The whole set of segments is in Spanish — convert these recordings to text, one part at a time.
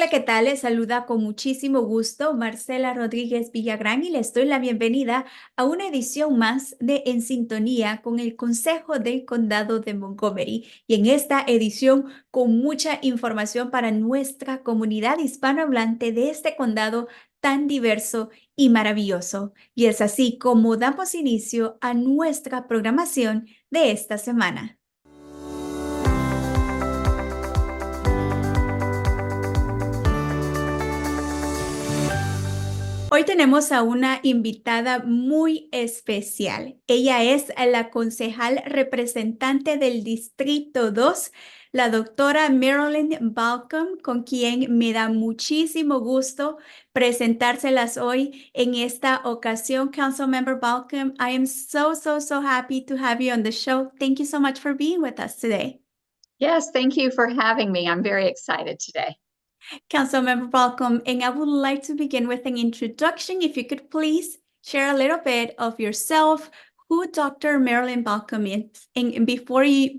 Hola, ¿qué tal? Les saluda con muchísimo gusto Marcela Rodríguez Villagrán y les doy la bienvenida a una edición más de En Sintonía con el Consejo del Condado de Montgomery. Y en esta edición con mucha información para nuestra comunidad hispanohablante de este condado tan diverso y maravilloso. Y es así como damos inicio a nuestra programación de esta semana. Hoy tenemos a una invitada muy especial. Ella es la concejal representante del Distrito 2, la doctora Marilyn Balcombe, con quien me da muchísimo gusto presentárselas hoy en esta ocasión. Councilmember Balcombe, I am so happy to have you on the show. Thank you so much for being with us today. Yes, thank you for having me. I'm very excited today. Councilmember Balcombe, and I would like to begin with an introduction. If you could please share a little bit of yourself, who Dr. Marilyn Balcombe is. And before you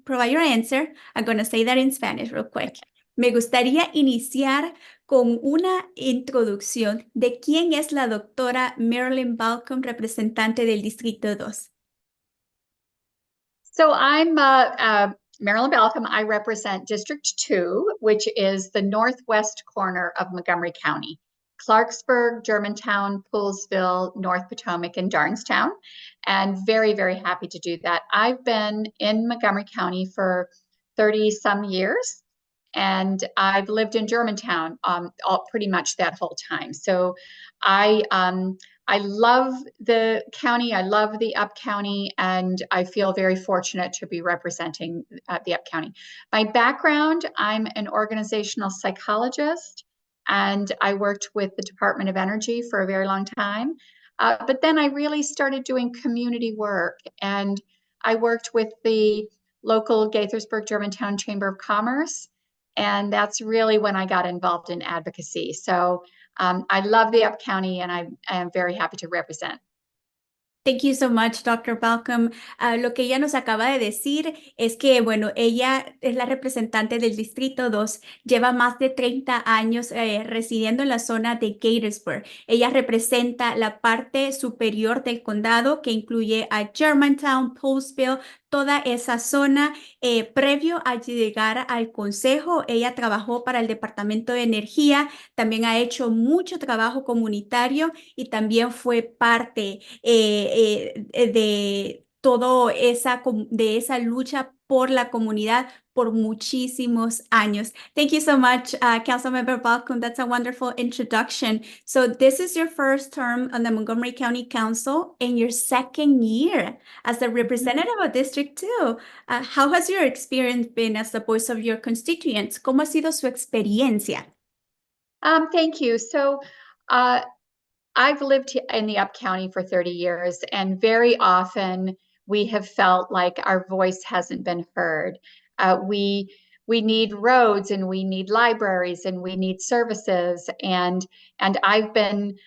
provide your answer, I'm going to say that in Spanish real quick. Me gustaría iniciar con una introducción de quién es la doctora Marilyn Balcombe, representante del Distrito 2. So I'm Marilyn Balcombe. I represent District 2, which is the northwest corner of Montgomery County. Clarksburg, Germantown, Poolesville, North Potomac, and Darnestown. And very, very happy to do that. I've been in Montgomery County for 30 some years. And I've lived in Germantown pretty much that whole time. So I love the county. I love the Up County, and I feel very fortunate to be representing the Up County. My background, I'm an organizational psychologist, and I worked with the Department of Energy for a very long time. But then I really started doing community work, and I worked with the local Gaithersburg Germantown Chamber of Commerce. And that's really when I got involved in advocacy. So I love the Up County, and I am very happy to represent. Thank you so much, Dr. Balcombe. Lo que ella nos acaba de decir es que, bueno, ella es la representante del Distrito 2, lleva más de 30 años residiendo en la zona de Gaithersburg. Ella representa la parte superior del condado, que incluye a Germantown, Poolesville, toda esa zona. Previo a llegar al consejo, ella trabajó para el Departamento de Energía, también ha hecho mucho trabajo comunitario y también fue parte de de esa lucha por la comunidad por muchísimos años. Thank you so much, Councilmember Balcombe. That's a wonderful introduction. So this is your first term on the Montgomery County Council and your second year as a representative of District 2. How has your experience been as the voice of your constituents? ¿Cómo ha sido su experiencia? Thank you. So I've lived in the Up County for 30 years, and very often we have felt like our voice hasn't been heard. We need roads, and we need libraries, and we need services, and I've been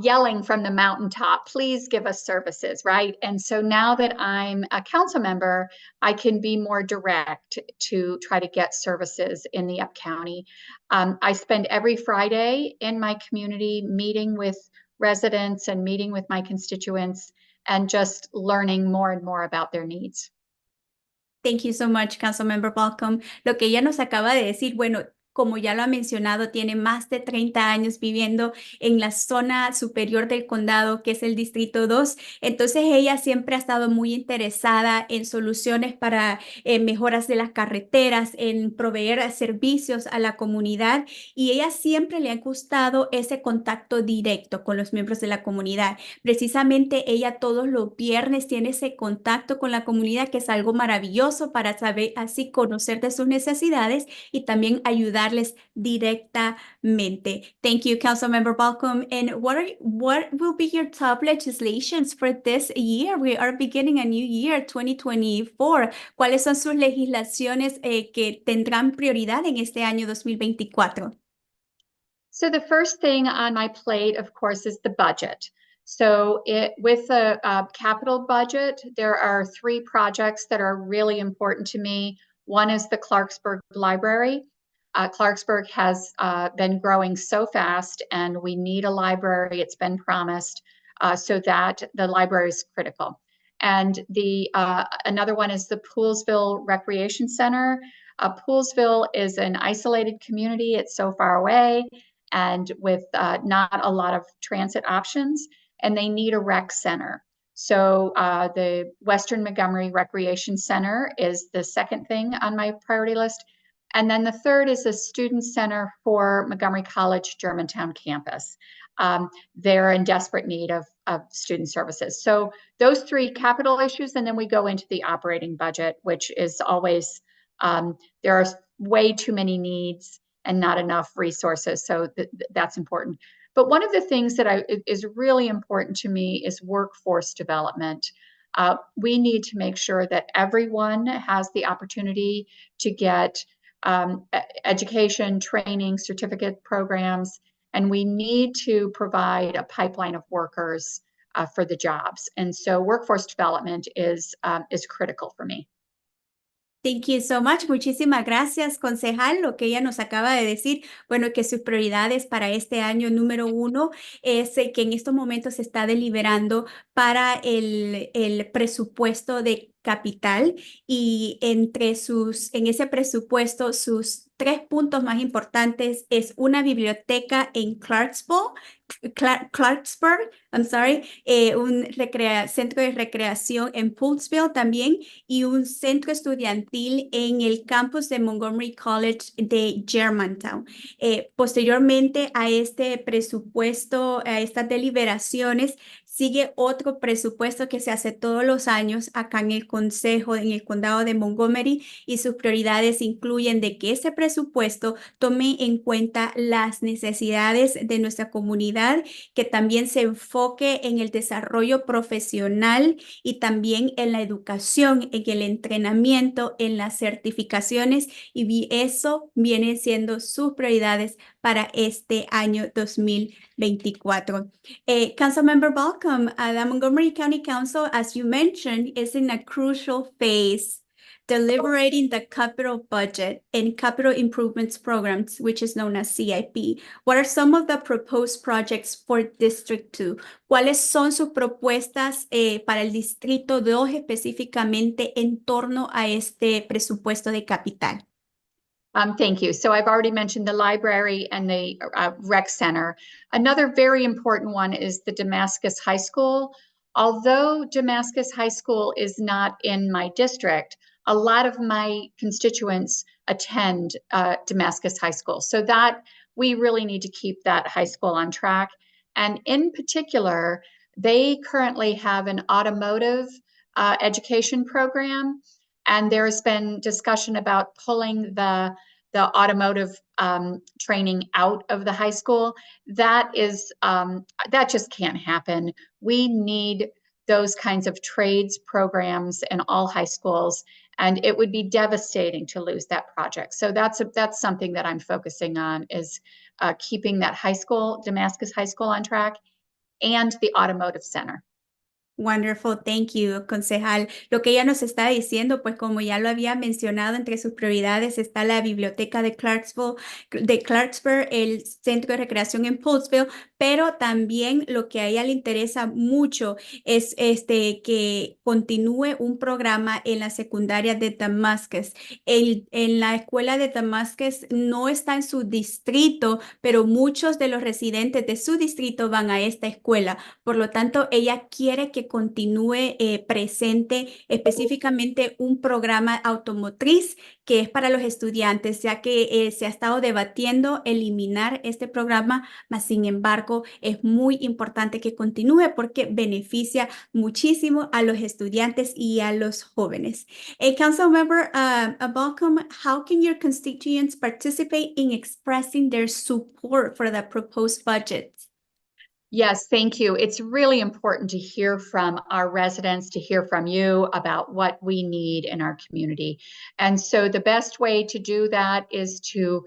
yelling from the mountaintop, please give us services, right? And so now that I'm a council member, I can be more direct to try to get services in the Up County. I spend every Friday in my community meeting with residents and meeting with my constituents and just learning more and more about their needs. Thank you so much, Councilmember Balcombe. Lo que ella nos acaba de decir, bueno, como ya lo ha mencionado, tiene más de 30 años viviendo en la zona superior del condado, que es el Distrito 2. Entonces, ella siempre ha estado muy interesada en soluciones para mejoras de las carreteras, en proveer servicios a la comunidad, y ella siempre le ha gustado ese contacto directo con los miembros de la comunidad. Precisamente, ella todos los viernes tiene ese contacto con la comunidad, que es algo maravilloso para saber, así conocer de sus necesidades y también ayudar directamente. Thank you, Councilmember Balcombe. And what will be your top legislations for this year? We are beginning a new year, 2024. ¿Cuáles son sus legislaciones que tendrán prioridad en este año 2024? So the first thing on my plate, of course, is the budget. So with the capital budget, there are 3 projects that are really important to me. One is the Clarksburg Library. Clarksburg has been growing so fast, and we need a library. It's been promised, so that the library is critical. And the another one is the Poolesville Recreation Center. Poolesville is an isolated community. It's so far away and with not a lot of transit options, and they need a rec center. So the Western Montgomery Recreation Center is the second thing on my priority list. And then the third is a student center for Montgomery College Germantown Campus. They're in desperate need of student services. So those three capital issues, and then we go into the operating budget, which is always, there are way too many needs and not enough resources. So that's important. But one of the things that is really important to me is workforce development. We need to make sure that everyone has the opportunity to get education, training, certificate programs, and we need to provide a pipeline of workers for the jobs. And so workforce development is critical for me. Thank you so much. Muchísimas gracias, concejal. Lo que ella nos acaba de decir, bueno, que sus prioridades para este año número 1 es que en estos momentos se está deliberando para el presupuesto de capital y en ese presupuesto sus 3 puntos más importantes es una biblioteca en Clarksburg, I'm sorry, un centro de recreación en Poolesville también y un centro estudiantil en el campus de Montgomery College de Germantown. Posteriormente a este presupuesto, a estas deliberaciones, sigue otro presupuesto que se hace todos los años acá en el Consejo, en el Condado de Montgomery, y sus prioridades incluyen de que ese presupuesto tome en cuenta las necesidades de nuestra comunidad, que también se enfoque en el desarrollo profesional y también en la educación, en el entrenamiento, en las certificaciones, y eso viene siendo sus prioridades para este año 2024. Councilmember Balcombe, the Montgomery County Council, as you mentioned, is in a crucial phase, deliberating the capital budget and capital improvements programs, which is known as CIP. What are some of the proposed projects for District 2? ¿Cuáles son sus propuestas para el Distrito 2 específicamente en torno a este presupuesto de capital? Thank you. So I've already mentioned the library and the rec center. Another very important one is the Damascus High School. Although Damascus High School is not in my district, a lot of my constituents attend Damascus High School. So that we really need to keep that high school on track. And in particular, they currently have an automotive education program. And there's been discussion about pulling the automotive training out of the high school. That just can't happen. We need those kinds of trades programs in all high schools, and it would be devastating to lose that project. So that's something that I'm focusing on, is keeping that high school, Damascus High School, on track, and the automotive center. Wonderful, thank you, concejal. Lo que ella nos está diciendo, pues como ya lo había mencionado, entre sus prioridades está la biblioteca de Clarksburg, el centro de recreación en Poolesville, pero también lo que a ella le interesa mucho es que continúe un programa en la secundaria de Damascus. En la escuela de Damascus no está en su distrito, pero muchos de los residentes de su distrito van a esta escuela. Por lo tanto, ella quiere que continúe presente específicamente un programa automotriz que es para los estudiantes, ya que se ha estado debatiendo eliminar este programa, mas sin embargo es muy importante que continúe porque beneficia muchísimo a los estudiantes y a los jóvenes. Councilmember Balcombe, how can your constituents participate in expressing their support for the proposed budget? Yes, thank you. It's really important to hear from our residents, to hear from you about what we need in our community. And so the best way to do that is to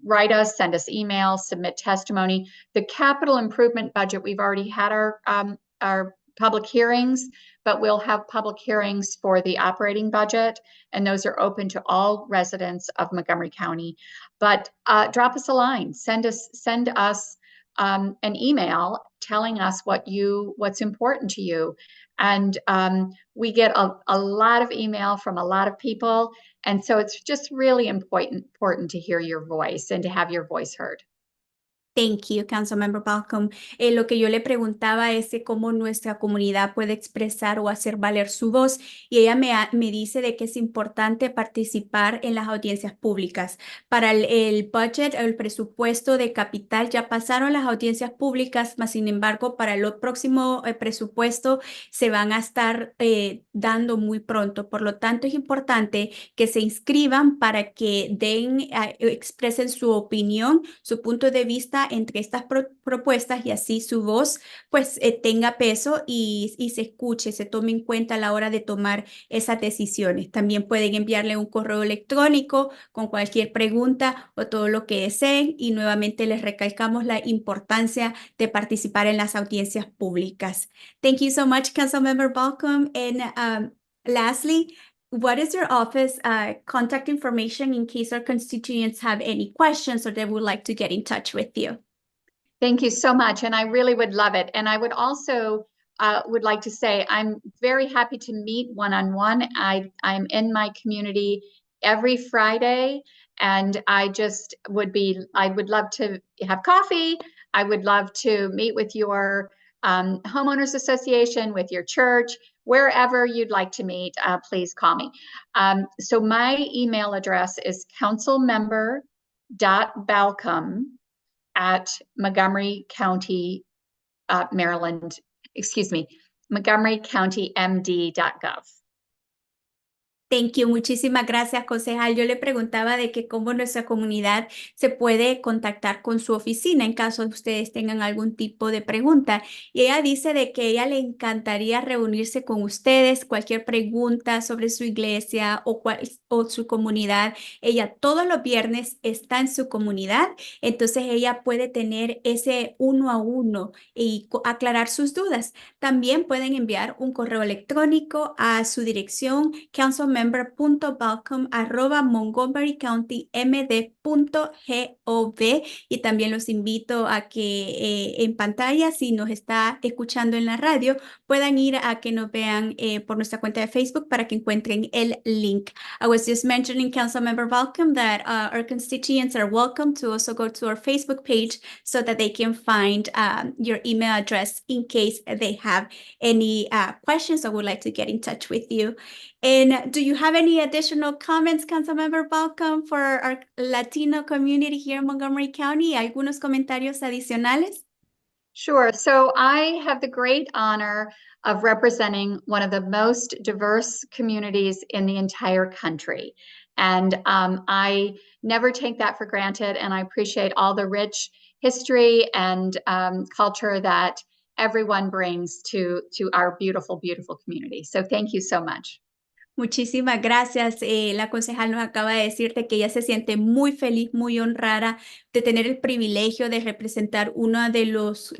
write us, send us emails, submit testimony. The capital improvement budget, we've already had our public hearings, but we'll have public hearings for the operating budget, and those are open to all residents of Montgomery County. But drop us a line, send us an email telling us what's important to you. And we get a lot of email from a lot of people. And so it's just really important to hear your voice and to have your voice heard. Thank you, Councilmember Balcombe. Lo que yo le preguntaba es de cómo nuestra comunidad puede expresar o hacer valer su voz, y ella me dice de que es importante participar en las audiencias públicas. Para el budget, el presupuesto de capital, ya pasaron las audiencias públicas, mas sin embargo, para el próximo presupuesto se van a estar dando muy pronto. Por lo tanto, es importante que se inscriban para que expresen su opinión, su punto de vista entre estas propuestas, y así su voz pues tenga peso y se escuche, se tome en cuenta a la hora de tomar esas decisiones. También pueden enviarle un correo electrónico con cualquier pregunta o todo lo que deseen, y nuevamente les recalcamos la importancia de participar en las audiencias públicas. Thank you so much, Councilmember Balcombe. And lastly, what is your office contact information in case our constituents have any questions or they would like to get in touch with you? Thank you so much. And I really would love it. And I would also would like to say I'm very happy to meet one-on-one. I'm in my community every Friday, and I would love to have coffee. I would love to meet with your homeowners association, with your church, wherever you'd like to meet, please call me. So my email address is councilmember.balcombe@Montgomery County, Maryland, montgomerycountymd.gov. Thank you. Muchísimas gracias, concejal. Yo le preguntaba de que cómo nuestra comunidad se puede contactar con su oficina en caso de ustedes tengan algún tipo de pregunta. Y ella dice de que ella le encantaría reunirse con ustedes, cualquier pregunta sobre su iglesia o su comunidad. Ella todos los viernes está en su comunidad, entonces ella puede tener ese uno a uno y aclarar sus dudas. También pueden enviar un correo electrónico a su dirección councilmember.balcombe@montgomerycountymd.gov, y también los invito a que en pantalla, si nos está escuchando en la radio, puedan ir a que nos vean por nuestra cuenta de Facebook para que encuentren el link. I was just mentioning, Councilmember Balcombe, that our constituents are welcome to also go to our Facebook page so that they can find your email address in case they have any questions or would like to get in touch with you. And do you have any additional comments, Councilmember Balcombe, for our Latino community here in Montgomery County? ¿Algunos comentarios adicionales? Sure. So I have the great honor of representing one of the most diverse communities in the entire country. And I never take that for granted. And I appreciate all the rich history and culture that everyone brings to our beautiful, beautiful community. So thank you so much. Muchísimas gracias. La concejal nos acaba de decirte que ella se siente muy feliz, muy honrada de tener el privilegio de representar uno de los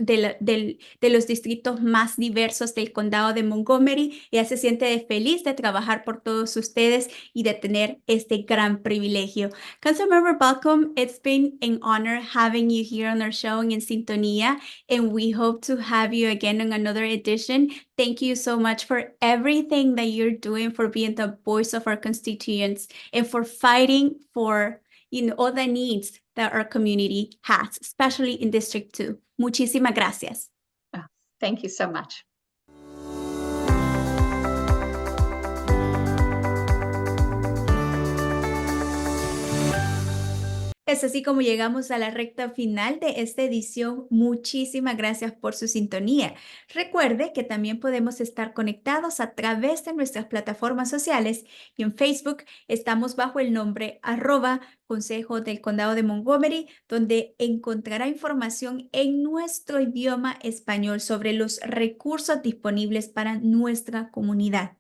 distritos más diversos del condado de Montgomery. Ella se siente feliz de trabajar por todos ustedes y de tener este gran privilegio. Councilmember Balcombe, it's been an honor having you here on our show in Sintonia, and we hope to have you again on another edition. Thank you so much for everything that you're doing, for being the voice of our constituents, and for fighting for all the needs that our community has, especially in District 2. Muchísimas gracias. Oh, thank you so much. Es así como llegamos a la recta final de esta edición. Muchísimas gracias por su sintonía. Recuerde que también podemos estar conectados a través de nuestras plataformas sociales, y en Facebook estamos bajo el nombre @Consejo del Condado de Montgomery, donde encontrará información en nuestro idioma español sobre los recursos disponibles para nuestra comunidad.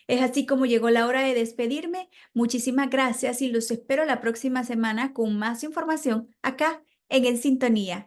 Es así como llegó la hora de despedirme. Muchísimas gracias y los espero la próxima semana con más información acá en Sintonía.